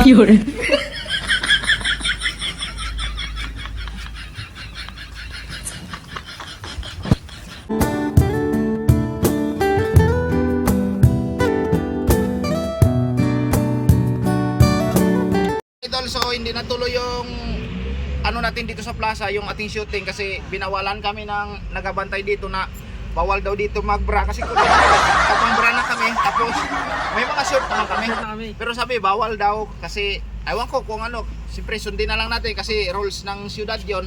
Yun. Idol, so hindi natuloy yung ano natin dito sa plaza, yung ating shooting kasi binawalan kami ng nagabantay dito na bawal daw dito magbra kasi kung kapang bra na kami, tapos may mga short naman kami, pero sabi bawal daw kasi ewan ko kung ano, siyempre sundin na lang natin kasi rules ng syudad yon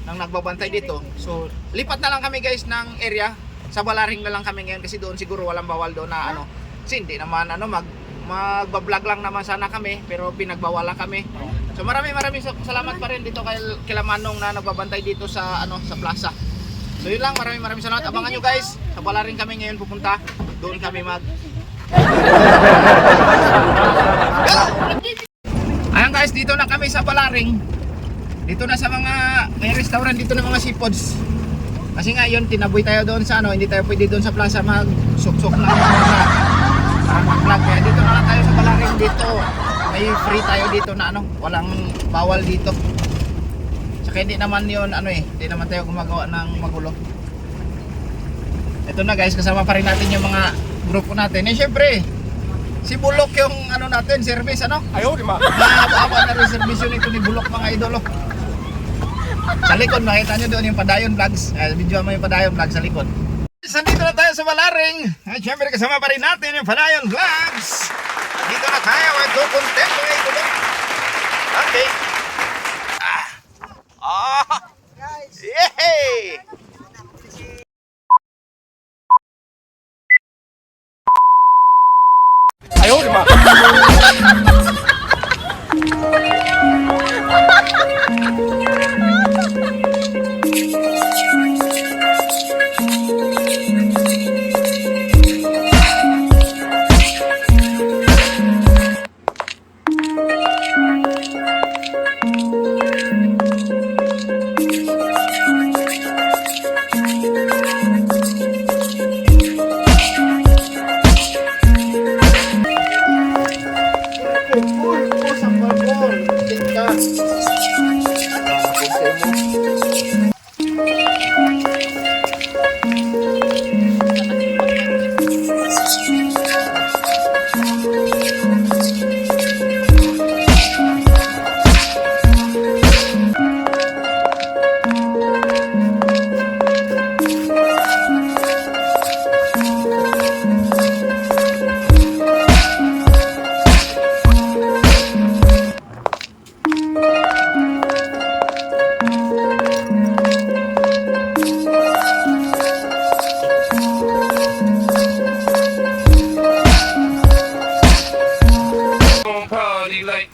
nang nagbabantay dito. So lipat na lang kami guys ng area, sa Balaring na lang kami ngayon kasi doon siguro walang bawal doon na ano, kasi hindi naman ano magbablog lang naman sana kami pero pinagbawalan kami. So maraming salamat pa rin dito kay Manong na nagbabantay dito sa ano sa plaza. So yun lang, maraming salamat. Abangan nyo guys, sa Balaring kami ngayon pupunta. Doon kami Ayan guys, dito na kami sa Balaring. Dito na sa may restaurant dito ng mga seafoods. Kasi nga yun, tinaboy tayo doon sa ano, hindi tayo pwede doon sa plaza mag-suksok lang mag-vlog. Kaya dito na lang tayo sa Balaring dito. May free tayo dito na ano, walang bawal dito. Saka hindi naman yun ano hindi naman tayo gumagawa ng magulo. Ito na guys, kasama pa rin natin yung mga grupo natin. Syempre, si Bulok yung ano natin, service ano? Ayaw, di ba? Mahaba na rin service yun ito ni Bulok mga idolo. Sa likod, makita nyo doon yung Padayon Vlogs. Video mo yung Padayon Vlogs sa likod. Nandito na tayo sa Balaring. At syempre kasama pa rin natin yung Padayon Vlogs. Dito na tayo at content mga idolo. Okay. Yay! Ayaw, di ba?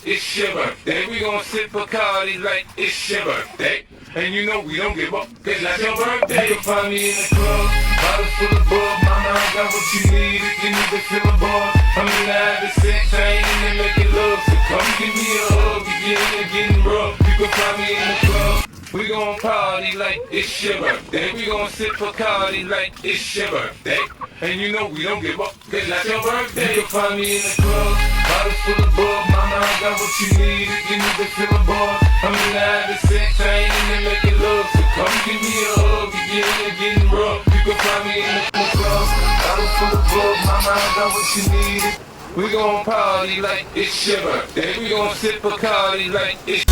It's your birthday, we gon' sip Bacardi like it's your birthday. And you know we don't give up, cause that's your birthday. You can find me in the club, bottles full of bug. Mama, I got what you need if you need to fill a bar. I'm in the having sex, I ain't in there making love. So come give me a hug, if you're in there getting rough. You can find me in the club. We gon' party like it's your birthday. We gon' sip Bacardi like it's your birthday. And you know we don't give up, cause that's your birthday. You can find me in the club, bottles full of bug. Mama, I got what you need if you need to fill a bar. I'm in the having sex, I ain't in there making love. So come give me a hug, if you're in there getting rough. You can find me in the club, bottles full of bug. Mama, I got what you need. We gon' party like it's your birthday. We gon' sip Bacardi like it's